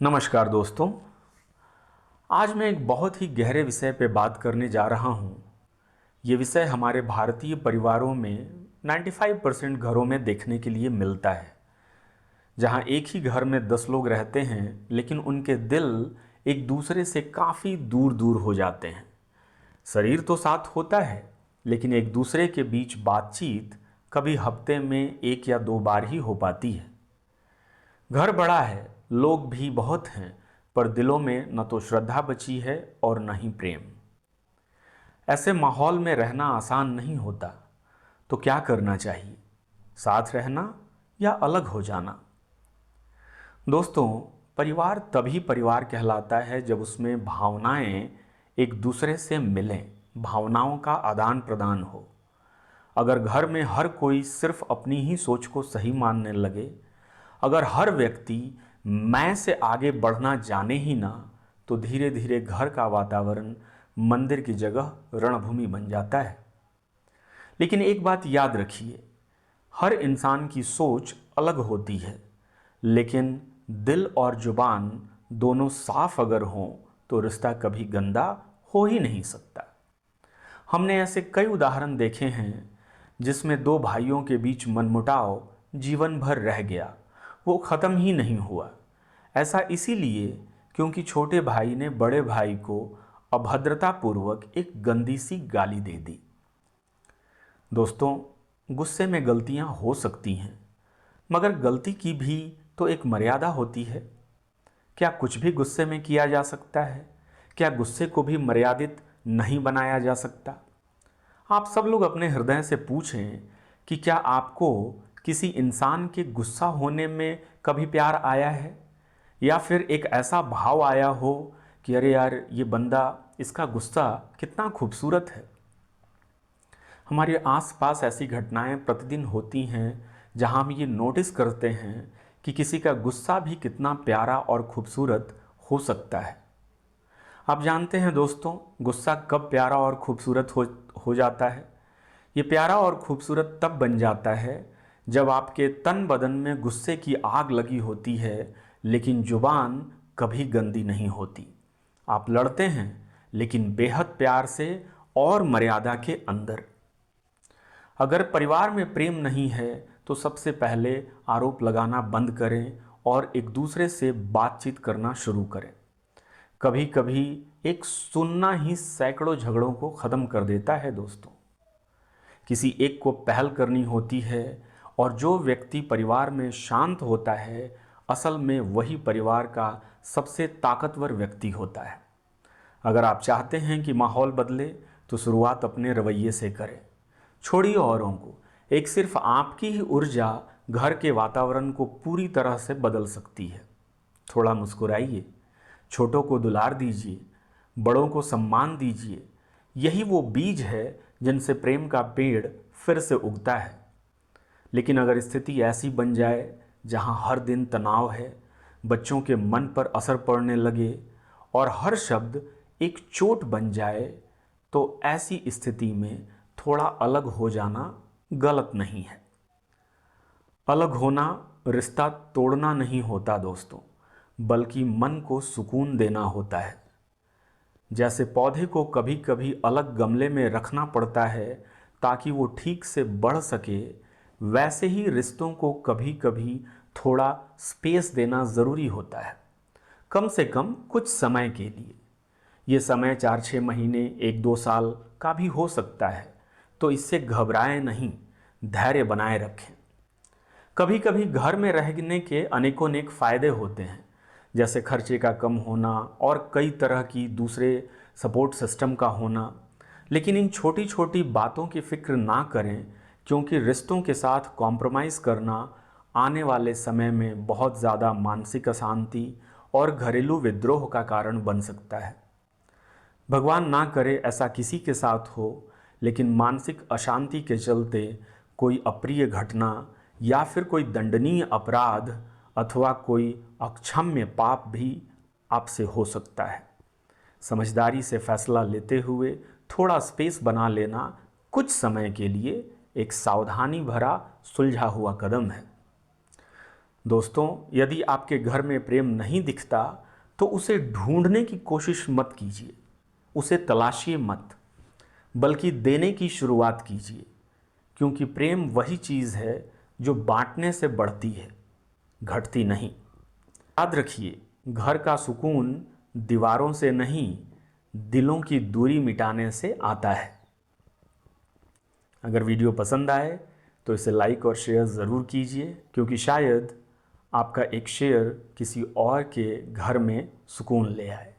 नमस्कार दोस्तों। आज मैं एक बहुत ही गहरे विषय पे बात करने जा रहा हूँ। ये विषय हमारे भारतीय परिवारों में 95% घरों में देखने के लिए मिलता है, जहाँ एक ही घर में 10 लोग रहते हैं लेकिन उनके दिल एक दूसरे से काफ़ी दूर दूर हो जाते हैं। शरीर तो साथ होता है लेकिन एक दूसरे के बीच बातचीत कभी हफ्ते में 1 या 2 बार ही हो पाती है। घर बड़ा है, लोग भी बहुत हैं, पर दिलों में न तो श्रद्धा बची है और न ही प्रेम। ऐसे माहौल में रहना आसान नहीं होता। तो क्या करना चाहिए, साथ रहना या अलग हो जाना? दोस्तों, परिवार तभी परिवार कहलाता है जब उसमें भावनाएं एक दूसरे से मिलें, भावनाओं का आदान प्रदान हो। अगर घर में हर कोई सिर्फ अपनी ही सोच को सही मानने लगे, अगर हर व्यक्ति मैं से आगे बढ़ना जाने ही ना, तो धीरे धीरे घर का वातावरण मंदिर की जगह रणभूमि बन जाता है। लेकिन एक बात याद रखिए, हर इंसान की सोच अलग होती है, लेकिन दिल और जुबान दोनों साफ अगर हों तो रिश्ता कभी गंदा हो ही नहीं सकता। हमने ऐसे कई उदाहरण देखे हैं जिसमें दो भाइयों के बीच मनमुटाव जीवन भर रह गया, वो ख़त्म ही नहीं हुआ। ऐसा इसीलिए क्योंकि छोटे भाई ने बड़े भाई को अभद्रतापूर्वक एक गंदी सी गाली दे दी। दोस्तों, गुस्से में गलतियां हो सकती हैं, मगर गलती की भी तो एक मर्यादा होती है। क्या कुछ भी गुस्से में किया जा सकता है? क्या गुस्से को भी मर्यादित नहीं बनाया जा सकता? आप सब लोग अपने हृदय से पूछें कि क्या आपको किसी इंसान के गुस्सा होने में कभी प्यार आया है, या फिर एक ऐसा भाव आया हो कि अरे यार, ये बंदा, इसका गुस्सा कितना खूबसूरत है। हमारे आसपास ऐसी घटनाएं प्रतिदिन होती हैं जहां हम ये नोटिस करते हैं कि किसी का गुस्सा भी कितना प्यारा और खूबसूरत हो सकता है। आप जानते हैं दोस्तों, गुस्सा कब प्यारा और खूबसूरत हो जाता है? ये प्यारा और खूबसूरत तब बन जाता है जब आपके तन बदन में गुस्से की आग लगी होती है, लेकिन जुबान कभी गंदी नहीं होती। आप लड़ते हैं लेकिन बेहद प्यार से और मर्यादा के अंदर। अगर परिवार में प्रेम नहीं है तो सबसे पहले आरोप लगाना बंद करें और एक दूसरे से बातचीत करना शुरू करें। कभी कभी एक सुनना ही सैकड़ों झगड़ों को ख़त्म कर देता है दोस्तों। किसी एक को पहल करनी होती है, और जो व्यक्ति परिवार में शांत होता है असल में वही परिवार का सबसे ताकतवर व्यक्ति होता है। अगर आप चाहते हैं कि माहौल बदले तो शुरुआत अपने रवैये से करें। छोड़िए औरों को, एक सिर्फ आपकी ही ऊर्जा घर के वातावरण को पूरी तरह से बदल सकती है। थोड़ा मुस्कुराइए, छोटों को दुलार दीजिए, बड़ों को सम्मान दीजिए। यही वो बीज है जिनसे प्रेम का पेड़ फिर से उगता है। लेकिन अगर स्थिति ऐसी बन जाए जहां हर दिन तनाव है, बच्चों के मन पर असर पड़ने लगे और हर शब्द एक चोट बन जाए, तो ऐसी स्थिति में थोड़ा अलग हो जाना गलत नहीं है। अलग होना रिश्ता तोड़ना नहीं होता दोस्तों, बल्कि मन को सुकून देना होता है। जैसे पौधे को कभी कभी अलग गमले में रखना पड़ता है ताकि वो ठीक से बढ़ सके, वैसे ही रिश्तों को कभी कभी थोड़ा स्पेस देना ज़रूरी होता है, कम से कम कुछ समय के लिए। ये समय 4-6 महीने, 1-2 साल का भी हो सकता है। तो इससे घबराएं नहीं, धैर्य बनाए रखें। कभी कभी घर में रहने के अनेकों नेक फ़ायदे होते हैं, जैसे खर्चे का कम होना और कई तरह की दूसरे सपोर्ट सिस्टम का होना। लेकिन इन छोटी छोटी बातों की फिक्र ना करें, क्योंकि रिश्तों के साथ कॉम्प्रोमाइज़ करना आने वाले समय में बहुत ज़्यादा मानसिक अशांति और घरेलू विद्रोह का कारण बन सकता है। भगवान ना करे ऐसा किसी के साथ हो, लेकिन मानसिक अशांति के चलते कोई अप्रिय घटना या फिर कोई दंडनीय अपराध अथवा कोई अक्षम्य पाप भी आपसे हो सकता है। समझदारी से फैसला लेते हुए थोड़ा स्पेस बना लेना कुछ समय के लिए एक सावधानी भरा सुलझा हुआ कदम है। दोस्तों, यदि आपके घर में प्रेम नहीं दिखता तो उसे ढूंढने की कोशिश मत कीजिए, उसे तलाशिए मत, बल्कि देने की शुरुआत कीजिए, क्योंकि प्रेम वही चीज़ है जो बांटने से बढ़ती है, घटती नहीं। याद रखिए, घर का सुकून दीवारों से नहीं, दिलों की दूरी मिटाने से आता है। अगर वीडियो पसंद आए तो इसे लाइक और शेयर ज़रूर कीजिए, क्योंकि शायद आपका एक शेयर किसी और के घर में सुकून ले आए।